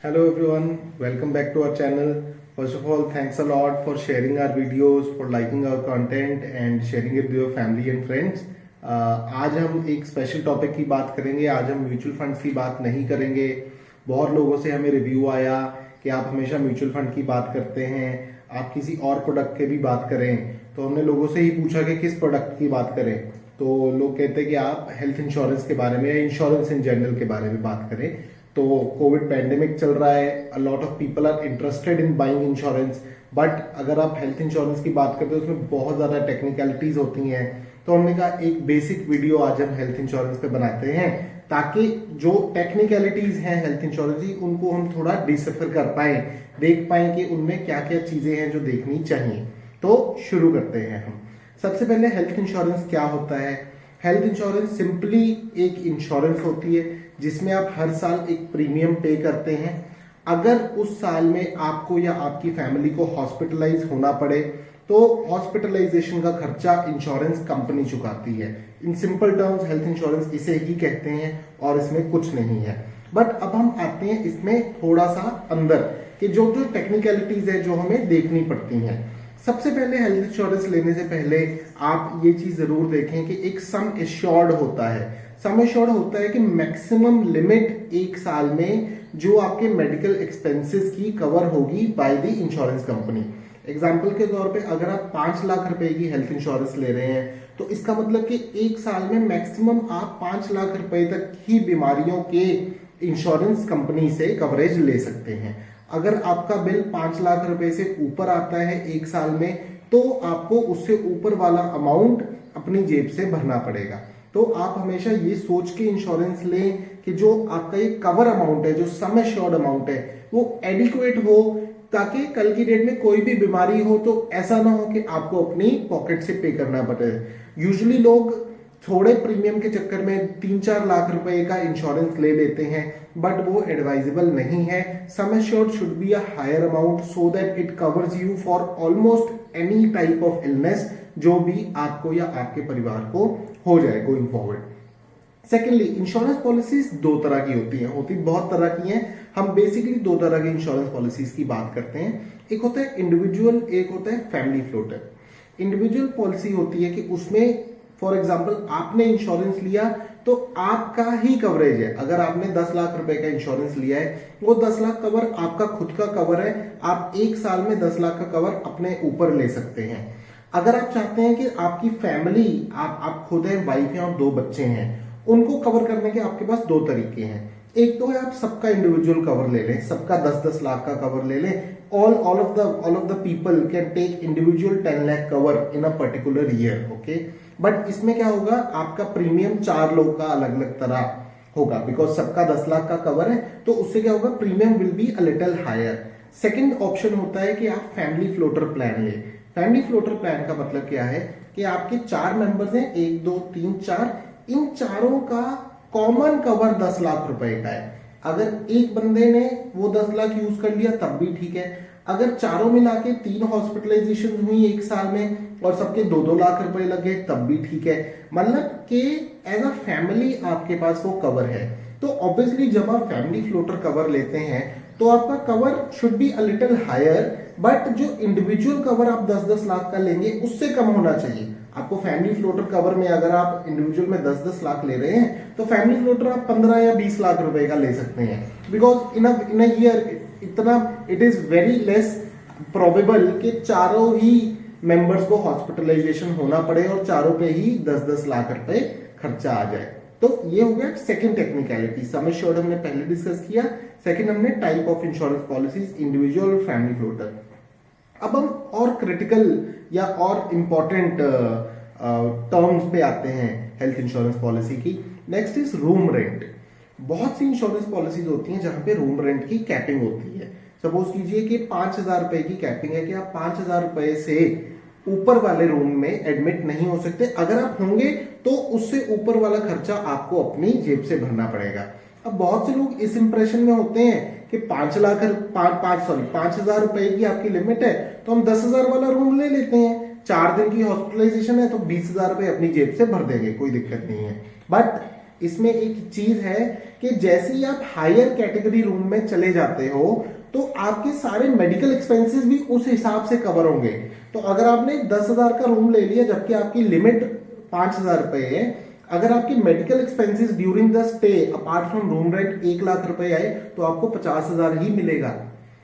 Hello everyone, welcome back to our channel. First of all, thanks a lot for sharing our videos, for liking our content and sharing it with your family and friends. आज हम एक special topic की बात करेंगे. आज हम mutual funds की बात नहीं करेंगे. बहुत लोगों से हमें रिव्यू आया कि आप हमेशा म्यूचुअल फंड की बात करते हैं, आप किसी और प्रोडक्ट के भी बात करें. तो हमने लोगों से ही पूछा कि किस प्रोडक्ट की बात करें. तो लोग कहते हैं कि आप हेल्थ इंश्योरेंस के बारे में या इंश्योरेंस इन जनरल के बारे में बात करें. तो कोविड पैंडेमिक चल रहा है, a lot of people are interested in buying insurance. But अगर आप हेल्थ इंश्योरेंस की बात करते हो उसमें बहुत ज्यादा टेक्निकलिटीज होती हैं. तो हमने कहा एक बेसिक वीडियो आज हम हेल्थ इंश्योरेंस पे बनाते हैं ताकि जो टेक्निकलिटीज हैं हेल्थ इंश्योरेंस की उनको हम थोड़ा डिसिफर कर पाए, देख पाए कि उनमें क्या क्या चीजें हैं जो देखनी चाहिए. तो शुरू करते हैं हम. सबसे पहले हेल्थ इंश्योरेंस क्या होता है. हेल्थ इंश्योरेंस सिंपली एक इंश्योरेंस होती है जिसमें आप हर साल एक प्रीमियम पे करते हैं. अगर उस साल में आपको या आपकी फैमिली को हॉस्पिटलाइज होना पड़े तो हॉस्पिटलाइजेशन का खर्चा इंश्योरेंस कंपनी चुकाती है. In simple terms health insurance इसे ही कहते हैं और इसमें कुछ नहीं है. बट अब हम आते हैं इसमें थोड़ा सा अंदर कि जो जो टेक्निकलिटीज है जो हमें देखनी पड़ती हैं. सबसे पहले हेल्थ इंश्योरेंस लेने से पहले आप ये चीज जरूर देखें कि एक सम एश्योर्ड होता है. सम एश्योर्ड होता है कि मैक्सिमम लिमिट एक साल में जो आपके मेडिकल एक्सपेंसेस की कवर होगी by the insurance company. Example के तौर पे अगर आप 5 लाख रुपए की हेल्थ इंश्योरेंस ले रहे हैं तो इसका मतलब कि एक साल में मैक्सिमम आप 5 लाख रुपए तक की बीमारियों के इंश्योरेंस कंपनी से कवरेज ले सकते हैं. अगर आपका बिल 5 लाख रुपए से ऊपर आता है एक साल में तो आपको उससे ऊपर वाला अमाउंट अपनी जेब से भरना पड़ेगा. तो आप हमेशा ये सोच के इंश्योरेंस लें कि जो आपका ये कवर अमाउंट है, जो सम एश्योर्ड अमाउंट है, वो एडिक्वेट हो ताकि कल की डेट में कोई भी बीमारी हो तो ऐसा ना हो कि आपको अपनी पॉकेट से पे करना पड़े. यूजुअली लोग थोड़े प्रीमियम के चक्कर में 3-4 लाख रुपए का इंश्योरेंस ले लेते हैं बट वो एडवाइजेबल नहीं है. Sum assured should be a higher amount so that it covers you for almost any type of illness जो भी आपको या आपके परिवार को हो जाए going forward. Secondly, insurance policies दो तरह की होती बहुत तरह की हैं. हम बेसिकली दो तरह की इंश्योरेंस पॉलिसीज की बात करते हैं. एक होता है इंडिविजुअल, एक होता है फैमिली फ्लोटर. इंडिविजुअल पॉलिसी होती है कि उसमें फॉर एग्जाम्पल आपने इंश्योरेंस लिया तो आपका ही कवरेज है. अगर आपने 10 लाख रुपए का इंश्योरेंस लिया है वो 10 लाख कवर आपका खुद का कवर है. आप एक साल में 10 लाख का कवर अपने ऊपर ले सकते हैं. अगर आप चाहते हैं कि आपकी फैमिली, आप खुद हैं, वाइफ हैं और 2 बच्चे हैं, उनको कवर करने के आपके पास 2 तरीके हैं. एक तो है आप सबका इंडिविजुअल कवर ले लें, सबका 10-10 लाख का कवर ले लें. all of the people can take individual 10 lakh cover in a particular year. okay, but इसमें क्या होगा, आपका प्रीमियम 4 लोग का अलग अलग तरह होगा बिकॉज सबका 10 लाख का कवर है. तो उससे क्या होगा, premium will be a little higher. Second option होता है कि आप फैमिली फ्लोटर प्लान ले. फैमिली फ्लोटर प्लान का मतलब क्या है कि आपके 4 मेंबर्स हैं, 1 2 3 4, इन चारों का कॉमन कवर 10 लाख रुपए का है. अगर एक बंदे ने वो 10 लाख यूज कर लिया तब भी ठीक है. अगर चारों मिला के 3 हॉस्पिटलाइजेशन हुई एक साल में और सबके 2-2 लाख रुपए लगे तब भी ठीक है. मतलब कि एज अ फैमिली आपके पास वो कवर है. तो ऑब्वियसली जब आप फैमिली फ्लोटर कवर लेते हैं तो आपका cover should be a little higher. But जो इंडिविजुअल कवर आप 10-10 लाख का लेंगे उससे कम होना चाहिए. आपको फैमिली फ्लोटर कवर में अगर आप इंडिविजुअल में 10-10 लाख ले रहे हैं तो फैमिली फ्लोटर आप 15 या 20 लाख रुपए का ले सकते हैं. बिकॉज इन अ ईयर इतना it is very less probable कि चारों ही मेंबर्स को हॉस्पिटलाइजेशन होना पड़े और चारों पे ही 10-10 लाख रुपए खर्चा आ जाए. तो ये हो गया सेकंड टेक्निकलिटी. सम एश्योर्ड हमने पहले डिस्कस किया. सेकंड हमने type of insurance policies, individual और फैमिली फ्लोटर. अब हम और क्रिटिकल या और इंपॉर्टेंट टर्म्स पे आते हैं हेल्थ इंश्योरेंस पॉलिसी की. Next is room rent. बहुत सी इंश्योरेंस पॉलिसीज होती हैं जहां पे रूम रेंट की कैपिंग होती है. सपोज कीजिए कि 5,000 रुपए की कैपिंग है कि आप 5,000 रुपए से ऊपर वाले रूम में एडमिट नहीं हो सकते. अगर आप होंगे तो उससे ऊपर वाला खर्चा आपको अपनी जेब से भरना पड़ेगा. अब बहुत से लोग इस इंप्रेशन में होते हैं कि 5,000 रुपए की आपकी लिमिट है तो हम 10,000 वाला रूम ले लेते हैं. 4 दिन की हॉस्पिटलाइजेशन है तो 20,000 रुपए अपनी जेब से भर देंगे, कोई दिक्कत नहीं है. बट इसमें एक चीज है कि जैसे ही आप हायर कैटेगरी रूम में चले जाते हो तो आपके सारे मेडिकल एक्सपेंसेस भी उस हिसाब से कवर होंगे। तो अगर आपने 10,000 का रूम ले लिया जबकि आपकी लिमिट 5,000 रुपए है, अगर आपकी medical expenses during the stay apart from room rent 1,00,000 रुपए आए तो आपको 50,000 ही मिलेगा।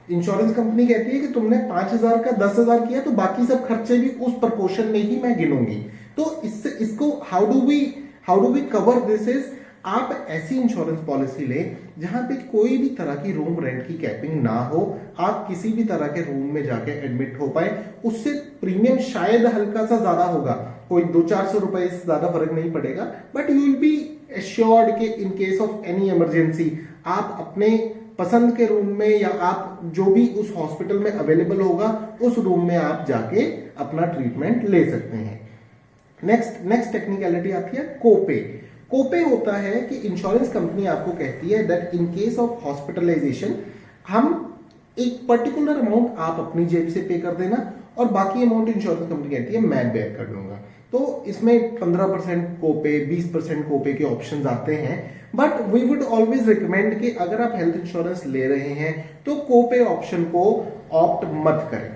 इंश्योरेंस कंपनी कहती है कि तुमने 5,000 का 10,000 किया तो बाकी सब खर्चे भी उस प्रपोर्शन में ही मैं गिनूंगी। तो इसको how do we cover this is, आप ऐसी इंश्योरेंस पॉलिसी लें जहां पे कोई भी तरह की रूम रेंट की कैपिंग ना हो, आप किसी भी तरह के रूम में जाके एडमिट हो पाए। उससे प्रीमियम शायद हल्का सा ज्यादा होगा, कोई 200-400 रुपए से ज्यादा फर्क नहीं पड़ेगा, but you will be assured कि in case of any emergency आप अपने पसंद के रूम में या आप जो भी उस हॉस्पिटल में अवेलेबल होगा उस रूम में आप जाके अपना ट्रीटमेंट ले सकते हैं। नेक्स्ट टेक्निकलिटी आती है कोपे। कोपे होता है कि इंश्योरेंस कंपनी आपको कहती है that in case of hospitalization हम एक पर्टिकुलर अमाउंट आप अपनी जेब से पे कर देना और बाकी अमाउंट इंश्योरेंस कंपनी कहती है मैं बेयर कर लूंगा। तो इसमें 15% कोपे, 20% कोपे के ऑप्शंस आते हैं, but we would always recommend कि अगर आप हेल्थ इंश्योरेंस ले रहे हैं तो कोपे ऑप्शन को ऑप्ट मत करें।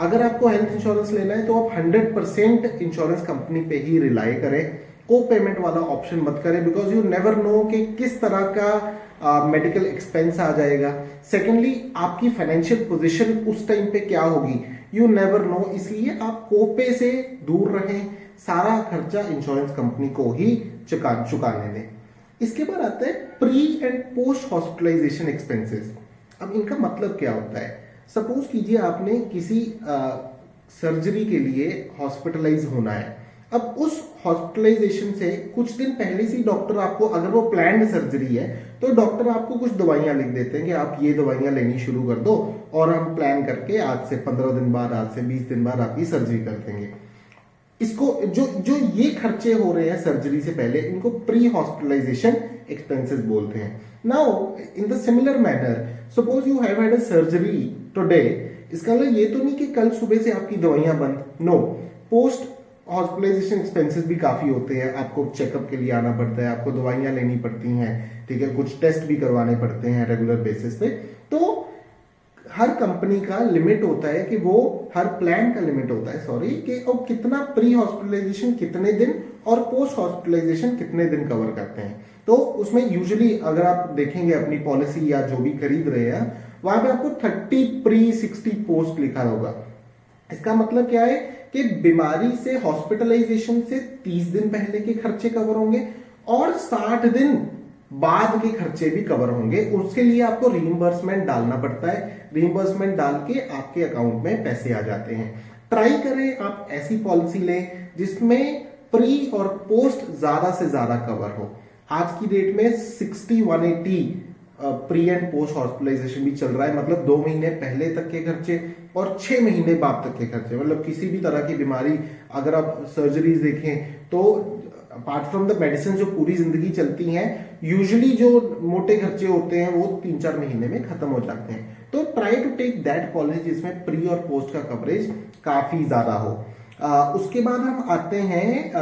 अगर आपको हेल्थ इंश्योरेंस लेना है तो आप 100% इंश्योरेंस कंपनी पे ही रिलाई करें, को पेमेंट वाला ऑप्शन मत करें, बिकॉज यू नेवर नो कि किस तरह का मेडिकल एक्सपेंस आ जाएगा। सेकेंडली आपकी फाइनेंशियल पोजीशन उस टाइम पे क्या होगी, यू नेवर नो, इसलिए आप कोपे से दूर रहें, सारा खर्चा इंश्योरेंस कंपनी को ही चुकाने दें। इसके बाद आता है pre and post hospitalization expenses. अब इनका मतलब क्या होता है, सपोज कीजिए आपने किसी सर्जरी के लिए हॉस्पिटलाइज होना है। अब उस हॉस्पिटलाइजेशन से कुछ दिन पहले से डॉक्टर आपको, अगर वो प्लान्ड सर्जरी है तो डॉक्टर आपको कुछ दवाइयां लिख देते हैं कि आप ये दवाइयां लेनी शुरू कर दो और हम प्लान करके आज से 15 दिन बाद, आज से 20 दिन बाद आपकी सर्जरी कर देंगे। इसको जो ये खर्चे हो रहे हैं सर्जरी से पहले, इनको प्री हॉस्पिटलाइजेशन एक्सपेंसेस बोलते हैं। Now in the similar manner suppose you have had a surgery today, इसका मतलब ये तो नहीं कि कल सुबह से आपकी दवाइयां बंद, नो, पोस्ट हॉस्पिटलाइजेशन एक्सपेंसेस भी काफी होते हैं। आपको चेकअप के लिए आना पड़ता है, आपको दवाइयां लेनी पड़ती हैं, ठीक है, कुछ टेस्ट भी करवाने पड़ते हैं रेगुलर बेसिस पे। तो हर कंपनी का लिमिट होता है कि वो, हर प्लान का लिमिट होता है सॉरी, कि वो कितना प्री हॉस्पिटलाइजेशन कितने दिन और पोस्ट हॉस्पिटलाइजेशन कितने दिन कवर करते हैं। तो उसमें यूजुअली अगर आप देखेंगे अपनी पॉलिसी या जो भी खरीद रहे हैं, वहां पे आपको 30 प्री 60 पोस्ट लिखा होगा। इसका मतलब क्या है कि बीमारी से, हॉस्पिटलाइजेशन से 30 दिन पहले के खर्चे कवर होंगे और 60 दिन बाद के खर्चे भी कवर होंगे। उसके लिए आपको रीइंबर्समेंट डालना पड़ता है, रीइंबर्समेंट डाल के आपके अकाउंट में पैसे आ जाते हैं। ट्राई करें आप ऐसी पॉलिसी लें जिसमें प्री और पोस्ट ज्यादा से ज्यादा कवर हो। आज की डेट में 60-180 प्री एंड पोस्ट हॉस्पिटलाइजेशन भी चल रहा है, मतलब 2 महीने पहले तक के खर्चे और 6 महीने बाद तक के खर्चे। मतलब किसी भी तरह की बीमारी, अगर आप सर्जरीज देखें तो अपार्ट फ्रॉम द मेडिसिन जो पूरी जिंदगी चलती हैं, यूजुअली जो मोटे खर्चे होते हैं वो 3-4 महीने में खत्म हो जाते हैं। तो try to take that policy जिसमें प्री और पोस्ट का कवरेज काफी ज्यादा हो। उसके बाद हम आते हैं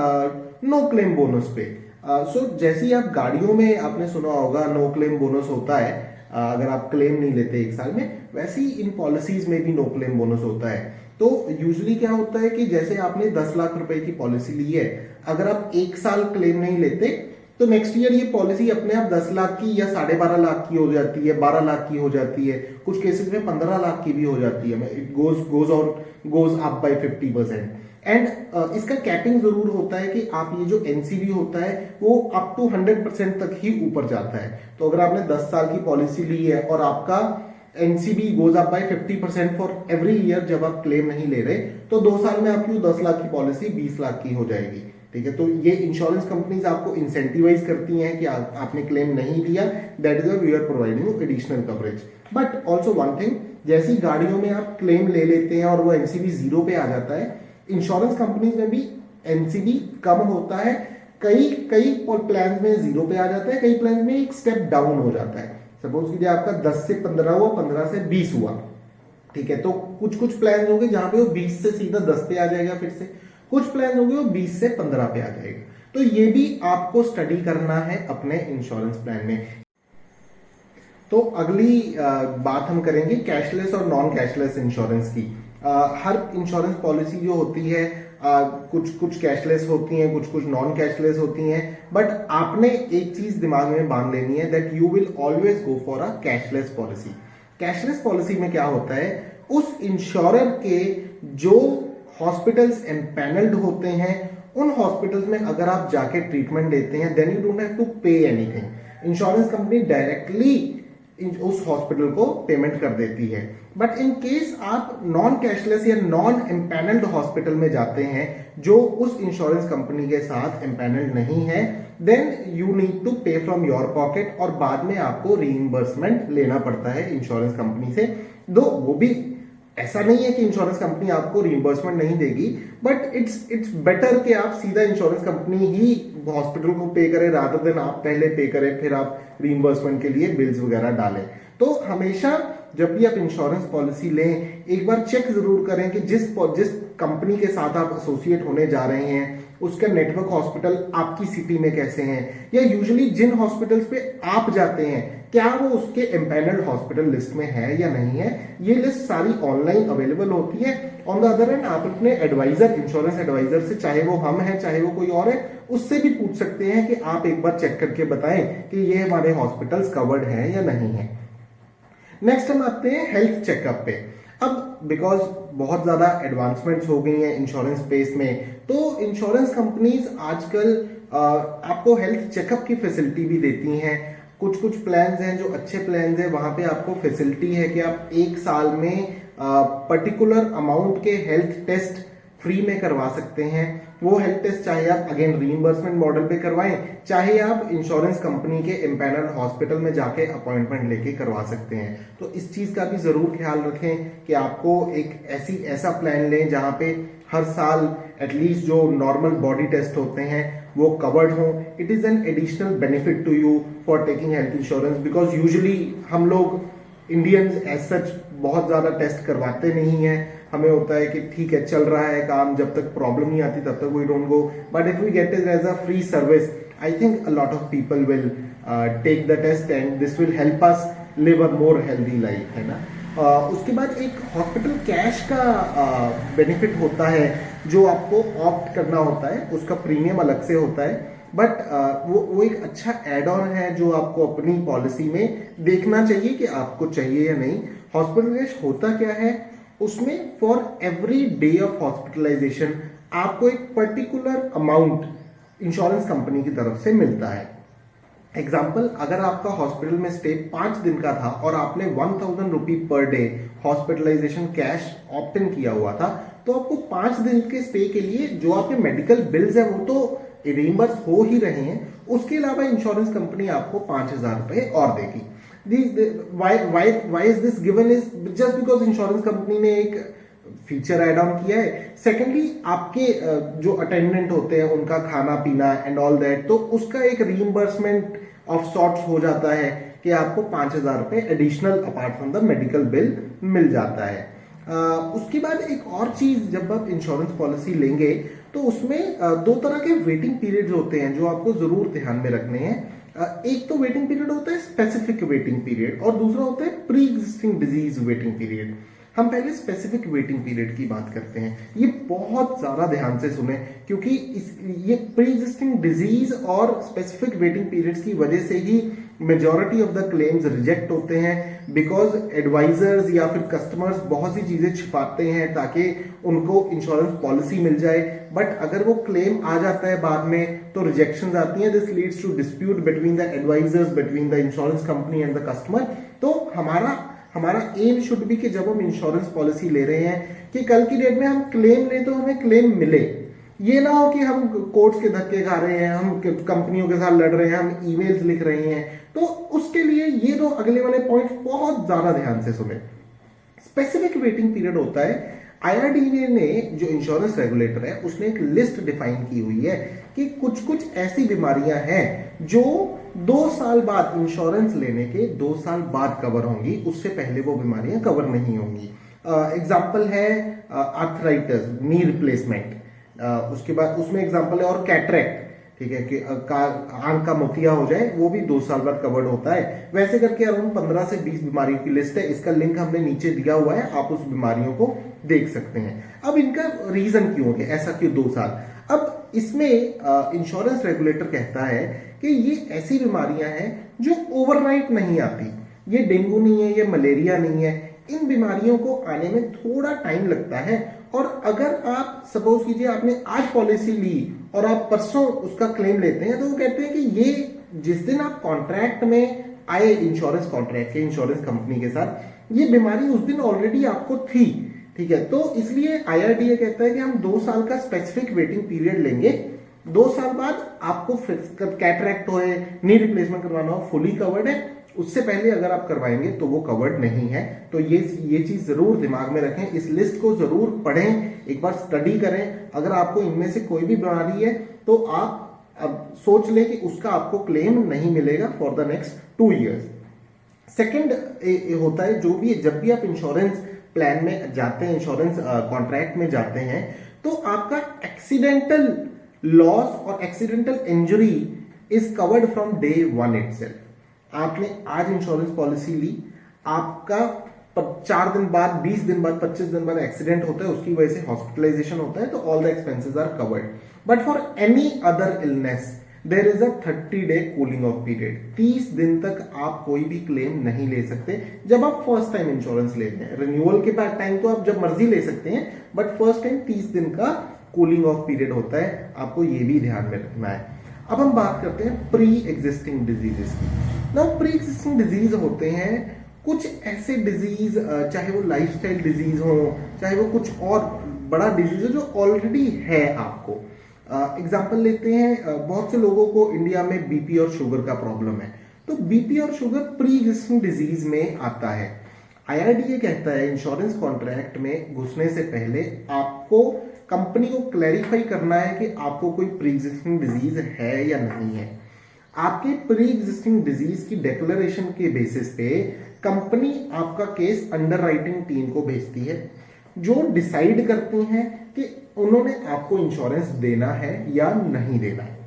नो क्लेम बोनस पे। सो जैसे ही आप गाड़ियों में आपने सुना होगा नो क्लेम बोनस होता है, अगर आप क्लेम नहीं लेते 1 साल में, वैसे ही इन पॉलिसीज में भी नो क्लेम बोनस होता है। तो यूजुअली क्या होता है कि जैसे आपने 10 लाख रुपए की पॉलिसी ली है, अगर आप 1 साल क्लेम नहीं लेते तो नेक्स्ट ईयर ये पॉलिसी अपने आप 10 लाख की या 12.5 लाख की हो जाती है, 12 लाख की हो जाती है, कुछ केसेस में 15 लाख की भी हो जाती है। It goes up by 50%। And इसका कैपिंग जरूर होता है कि आप ये जो एनसीबी होता है वो अप टू 100% तक ही ऊपर जाता है। तो अगर आपने 10 साल की पॉलिसी ली है और आपका NCB goes up by 50% for every year, जब आप क्लेम नहीं ले रहे तो 2 साल में आपकी 10 लाख की पॉलिसी 20 लाख की हो जाएगी, ठीक है। तो ये इंश्योरेंस कंपनीज आपको इंसेंटिवाइज करती हैं कि आपने क्लेम नहीं लिया, that is we are providing additional coverage. But also one thing, जैसी गाड़ियों में आप क्लेम ले लेते हैं और वो एनसीबी 0 पे आ जाता है, इंश्योरेंस कंपनीज में भी एनसीबी कम होता है। कई प्लान में 0 पे आ जाता है, कई प्लान में एक स्टेप डाउन हो जाता है। सपोज कीजिए आपका 10 से 15 हुआ, 15 से 20 हुआ, ठीक है। तो कुछ प्लान होंगे जहां पे वो 20 से सीधा 10 पे आ जाएगा, फिर से कुछ प्लान होंगे वो 20 से 15 पे आ जाएगा। तो ये भी आपको स्टडी करना है अपने इंश्योरेंस प्लान में। तो अगली बात हम करेंगे कैशलेस और नॉन कैशलेस इंश्योरेंस की। हर इंश्योरेंस पॉलिसी जो होती है कुछ कुछ कैशलेस होती हैं, कुछ कुछ नॉन कैशलेस होती हैं, बट आपने एक चीज दिमाग में बांध लेनी है that you will always go for a cashless policy. Cashless policy में क्या होता है, उस इंश्योरर के जो हॉस्पिटल्स एम्पैनल्ड होते हैं उन हॉस्पिटल्स में अगर आप जाके ट्रीटमेंट लेते हैं then you don't have to pay anything. Insurance company directly उस हॉस्पिटल को पेमेंट कर देती है। बट इन केस आप नॉन कैशलेस या नॉन एम्पैनल्ड हॉस्पिटल में जाते हैं जो उस इंश्योरेंस कंपनी के साथ एम्पैनल्ड नहीं है, देन यू नीड टू पे फ्रॉम योर पॉकेट और बाद में आपको रीइंबर्समेंट लेना पड़ता है इंश्योरेंस कंपनी से। दो वो भी ऐसा नहीं है कि इंश्योरेंस कंपनी आपको रीइंबर्समेंट नहीं देगी, बट इट्स बेटर कि आप सीधा इंश्योरेंस कंपनी ही हॉस्पिटल को पे करें रादर देन आप पहले पे करें फिर आप रीइंबर्समेंट के लिए बिल्स वगैरह डालें। तो हमेशा जब भी आप इंश्योरेंस पॉलिसी लें एक बार चेक जरूर करें कि जिस कंपनी के साथ आप एसोसिएट होने जा रहे हैं उसका नेटवर्क हॉस्पिटल आपकी सिटी में कैसे हैं, या यूजुअली जिन हॉस्पिटल्स पे आप जाते हैं क्या वो उसके एम्पैनल्ड हॉस्पिटल लिस्ट में है या नहीं है। ये लिस्ट सारी ऑनलाइन अवेलेबल होती है। ऑन द अदर एंड आप अपने एडवाइजर, इंश्योरेंस एडवाइजर से, चाहे वो हम हैं चाहे वो कोई और है, उससे भी पूछ सकते हैं कि आप एक बार चेक करके बताएं कि ये हमारे हॉस्पिटल्स कवर्ड हैं या नहीं है। नेक्स्ट हम आते हैं हेल्थ चेकअप पे। अब बिकॉज बहुत ज्यादा एडवांसमेंट्स हो गई हैं इंश्योरेंस स्पेस में, तो इंश्योरेंस कंपनीज आजकल आपको हेल्थ चेकअप की फैसिलिटी भी देती हैं। कुछ कुछ प्लान्स हैं जो अच्छे प्लान्स हैं, वहां पे आपको फैसिलिटी है कि आप एक साल में पर्टिकुलर अमाउंट के हेल्थ टेस्ट फ्री में करवा सकते हैं। वो हेल्थ टेस्ट चाहे आप अगेन रीइंबर्समेंट मॉडल पे करवाएं, चाहे आप इंश्योरेंस कंपनी के एम्पैनल्ड हॉस्पिटल में जाके अपॉइंटमेंट लेके करवा सकते हैं। तो इस चीज का भी जरूर ख्याल रखें कि आपको एक ऐसा प्लान लें जहां पे हर साल एटलीस्ट जो नॉर्मल बॉडी टेस्ट होते हैं वो कवर्ड हो। It is an additional benefit to you for taking health insurance because usually हम लोग इंडियंस एज सच बहुत ज्यादा टेस्ट करवाते नहीं हैं। हमें होता है कि ठीक है चल रहा है काम, जब तक प्रॉब्लम नहीं आती तब तक we don't go, but if we get it as a free service I think a lot of people will take the test and this will help us live a more healthy life, है ना। उसके बाद एक hospital cash का benefit होता है जो आपको ऑप्ट करना होता है, उसका प्रीमियम अलग से होता है, बट वो एक अच्छा एड ऑन है जो आपको अपनी पॉलिसी में देखना चाहिए कि आपको चाहिए या नहीं। हॉस्पिटल कैश होता क्या है, उसमें for every day of hospitalization आपको एक पर्टिकुलर अमाउंट इंश्योरेंस कंपनी की तरफ से मिलता है। एग्जाम्पल, अगर आपका हॉस्पिटल में स्टे 5 दिन का था और आपने 1000 rupee per day hospitalisation cash opt in किया हुआ था, तो आपको 5 दिन के स्टे के लिए जो आपके मेडिकल बिल्स है वो तो रिइंबर्स हो ही रहे हैं, उसके अलावा इंश्योरेंस कंपनी आपको 5000 रुपए और देगी। Why is this given is just because insurance company ने एक फीचर ऐड ऑन किया है। सेकेंडली आपके जो अटेंडेंट होते हैं उनका खाना पीना एंड ऑल दैट, तो उसका एक रीइंबर्समेंट ऑफ सॉर्ट्स हो जाता है कि आपको 5000 रुपए additional apart from the medical bill मिल जाता है। उसके बाद एक और चीज, जब आप इंश्योरेंस पॉलिसी लेंगे तो उसमें 2 तरह के वेटिंग पीरियड्स होते हैं जो आपको जरूर ध्यान में रखने हैं। एक तो वेटिंग पीरियड होता है स्पेसिफिक वेटिंग पीरियड और दूसरा होता है pre existing disease waiting period. हम पहले स्पेसिफिक वेटिंग पीरियड की बात करते हैं। ये बहुत ज्यादा ध्यान से सुने क्योंकि ये प्री एग्जिस्टिंग डिजीज और स्पेसिफिक वेटिंग पीरियड्स की वजह से ही majority of the claims reject होते हैं, बिकॉज एडवाइजर्स या फिर कस्टमर्स बहुत सी चीजें छिपाते हैं ताकि उनको इंश्योरेंस पॉलिसी मिल जाए, बट अगर वो क्लेम आ जाता है बाद में तो रिजेक्शंस आती हैं। This leads to dispute between the advisers, between the insurance company and the customer. तो हमारा एम शुड बी कि जब हम इंश्योरेंस पॉलिसी ले रहे हैं कि कल की डेट में हम क्लेम ले तो हमें क्लेम मिले। ये ना हो कि हम कोर्ट्स के धक्के खा रहे हैं, हम कंपनियों के साथ लड़ रहे हैं, हम ईमेल्स लिख रहे हैं। तो उसके लिए ये 2 अगले वाले पॉइंट बहुत ज्यादा ध्यान से सुने। स्पेसिफिक वेटिंग पीरियड होता है, IRDA ने जो इंश्योरेंस रेगुलेटर है उसने एक लिस्ट डिफाइन की हुई है कि कुछ ऐसी बीमारियां हैं जो 2 साल बाद इंश्योरेंस लेने के 2 साल बाद कवर होंगी, उससे पहले वो बीमारियां कवर नहीं होंगी। एग्जाम्पल है आर्थराइटिस, नी रिप्लेसमेंट, उसके बाद उसमें एग्जाम्पल है और कैटरेक्ट, ठीक है, कि आंख का मोतिया हो जाए वो भी 2 साल बाद कवर्ड होता है। वैसे करके अराउंड 15 से 20 बीमारियों की लिस्ट है, इसका लिंक हमने नीचे दिया हुआ है, आप उस बीमारियों को देख सकते हैं। अब इनका रीजन क्यों है, ऐसा क्यों 2 साल? अब इसमें इंश्योरेंस रेगुलेटर कहता है कि ये ऐसी बीमारियां हैं जो ओवरनाइट नहीं आती। ये डेंगू नहीं है, ये मलेरिया नहीं है, इन बीमारियों को आने में थोड़ा टाइम लगता है। और अगर आप सपोज कीजिए आपने आज पॉलिसी ली और आप परसों उसका क्लेम लेते हैं, तो वो कहते हैं कि ये जिस दिन आप कॉन्ट्रैक्ट में आए, इंश्योरेंस कॉन्ट्रैक्ट के इंश्योरेंस कंपनी के साथ, ये बीमारी उस दिन ऑलरेडी आपको थी, ठीक है। तो इसलिए IRDA कहता है कि हम 2 साल का स्पेसिफिक वेटिंग पीरियड लेंगे। 2 साल बाद आपको कैटरैक्ट हो, नी रिप्लेसमेंट करवाना हो, फुली कवर्ड है। उससे पहले अगर आप करवाएंगे तो वो कवर्ड नहीं है। तो ये चीज जरूर दिमाग में रखें, इस लिस्ट को जरूर पढ़ें, एक बार स्टडी करें। अगर आपको इनमें से कोई भी बीमारी है तो आप अब सोच लें कि उसका आपको क्लेम नहीं मिलेगा for the next 2 years. Second होता है, जो भी जब भी आप इंश्योरेंस प्लान में जाते हैं, इंश्योरेंस कॉन्ट्रैक्ट में जाते हैं, तो आपका एक्सीडेंटल लॉस और accidental injury is covered from day 1 itself. आपने आज इंश्योरेंस पॉलिसी ली, आपका 4 दिन बाद, 20 दिन बाद, 25 दिन बाद एक्सीडेंट होता है, उसकी वजह से हॉस्पिटलाइजेशन होता है, तो all the expenses are covered. But for any other illness there is a 30-day cooling off period. 30 दिन तक आप कोई भी क्लेम नहीं ले सकते जब आप फर्स्ट टाइम इंश्योरेंस लेते हैं। रिन्यूअल के बाद टाइम तो आप जब मर्जी ले सकते हैं, बट फर्स्ट टाइम 30 दिन का कूलिंग ऑफ पीरियड होता है, आपको ये भी ध्यान में रखना है। अब हम बात करते हैं प्री एग्जिस्टिंग डिजीजेस की। नाउ प्री एग्जिस्टिंग डिजीज होते हैं कुछ ऐसे डिजीज, चाहे वो लाइफस्टाइल डिजीज हो, चाहे वो कुछ और बड़ा डिजीज हो जो ऑलरेडी है आपको। एग्जाम्पल लेते हैं, बहुत से लोगों को इंडिया में बीपी और शुगर का प्रॉब्लम है, तो बीपी और शुगर प्री एग्जिस्टिंग डिजीज में आता है। IRDA कहता है इंश्योरेंस कॉन्ट्रैक्ट में घुसने से पहले आपको कंपनी को क्लैरिफाई करना है कि आपको कोई प्री एग्जिस्टिंग डिजीज है या नहीं है। आपके प्री एग्जिस्टिंग डिजीज की डिक्लेरेशन के बेसिस पे कंपनी आपका केस अंडरराइटिंग टीम को भेजती है, जो डिसाइड करती हैं कि उन्होंने आपको इंश्योरेंस देना है या नहीं देना है।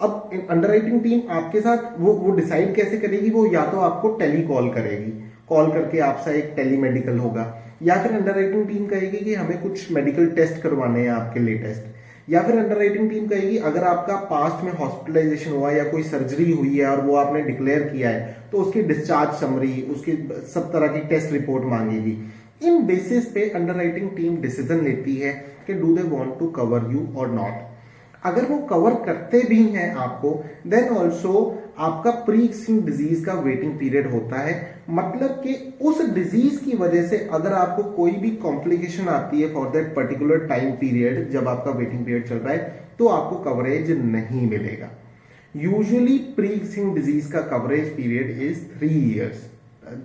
अब अंडरराइटिंग टीम आपके साथ वो डिसाइड कैसे करेगी? वो या तो आपको टेली कॉल करेगी, कॉल करके आपसे एक टेलीमेडिकल होगा, या फिर अंडरराइटिंग टीम कहेगी कि हमें कुछ मेडिकल टेस्ट करवाने हैं आपके लेटेस्ट, या फिर अंडरराइटिंग टीम कहेगी अगर आपका पास्ट में हॉस्पिटलाइजेशन हुआ या कोई सर्जरी हुई है और वो आपने डिक्लेयर किया है तो उसकी डिस्चार्ज समरी, उसकी सब तरह की टेस्ट रिपोर्ट मांगेगी। इन बेसिस पे अंडरराइटिंग टीम डिसीजन लेती है कि do they want to cover you और नॉट। अगर वो कवर करते भी हैं आपको, देन ऑल्सो आपका प्री एक्जिस्टिंग डिजीज का वेटिंग पीरियड होता है। मतलब कि उस डिजीज की वजह से अगर आपको कोई भी कॉम्प्लिकेशन आती है for that particular time period, जब आपका वेटिंग पीरियड चल रहा है, तो आपको कवरेज नहीं मिलेगा। यूजुअली प्री एक्जिस्टिंग डिजीज का coverage period is 3 years.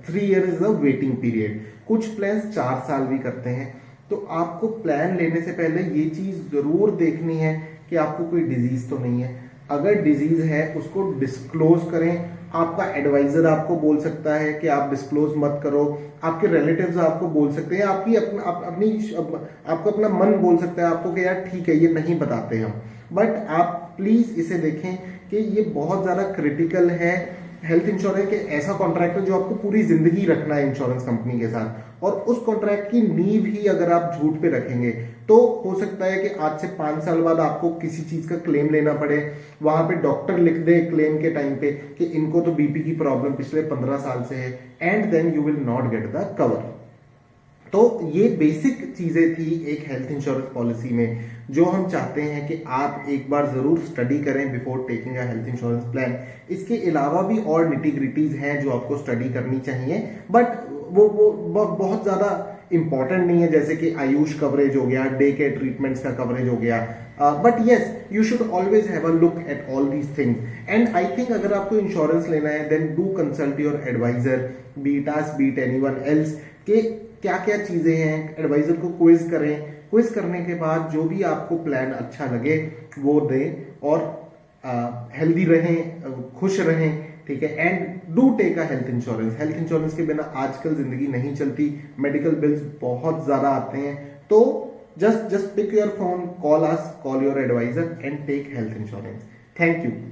3 year is the waiting period. कुछ प्लान 4 साल भी करते हैं। तो आपको प्लान लेने से पहले ये चीज जरूर देखनी है कि आपको कोई डिजीज तो नहीं है। अगर डिजीज है उसको डिस्क्लोज करें। आपका एडवाइजर आपको बोल सकता है कि आप डिस्क्लोज मत करो, आपके रिलेटिव्स आपको बोल सकते हैं, आपको अपना मन बोल सकता है आपको कि यार ठीक है ये नहीं बताते हम, बट आप प्लीज इसे देखें कि ये बहुत ज्यादा क्रिटिकल है। हेल्थ इंश्योरेंस के ऐसा कॉन्ट्रैक्ट है जो आपको पूरी जिंदगी रखना है इंश्योरेंस कंपनी के साथ, और उस कॉन्ट्रैक्ट की नींव ही अगर आप झूठ पे रखेंगे तो हो सकता है कि आज से 5 साल बाद आपको किसी चीज का क्लेम लेना पड़े, वहां पे डॉक्टर लिख दे क्लेम के टाइम पे कि इनको तो बीपी की प्रॉब्लम पिछले 15 साल से है, and then you will not get the cover. तो ये बेसिक चीजें थी एक हेल्थ इंश्योरेंस पॉलिसी में, जो हम चाहते हैं कि आप एक बार जरूर स्टडी करें before taking a health insurance plan. इसके अलावा भी और निटी-ग्रिटीज हैं जो आपको स्टडी करनी चाहिए, बट वो बहुत ज्यादा इंपॉर्टेंट नहीं है, जैसे कि आयुष कवरेज हो गया, डे केयर ट्रीटमेंट्स का कवरेज हो गया। But yes, you should always have a look at all these things. And I think अगर आपको इंश्योरेंस लेना है then do consult your adviser, be it us, be it anyone else, के क्या क्या चीजें हैं। एडवाइजर को क्विज करें, क्विज करने के बाद जो भी आपको प्लान अच्छा लगे वो दें, और हेल्दी रहें, खुश रहें, ठीक है। And do take a health insurance. Health insurance के बिना आजकल जिंदगी नहीं चलती, मेडिकल बिल्स बहुत ज्यादा आते हैं, तो just pick your phone, call us, call your advisor, and take health insurance. Thank you.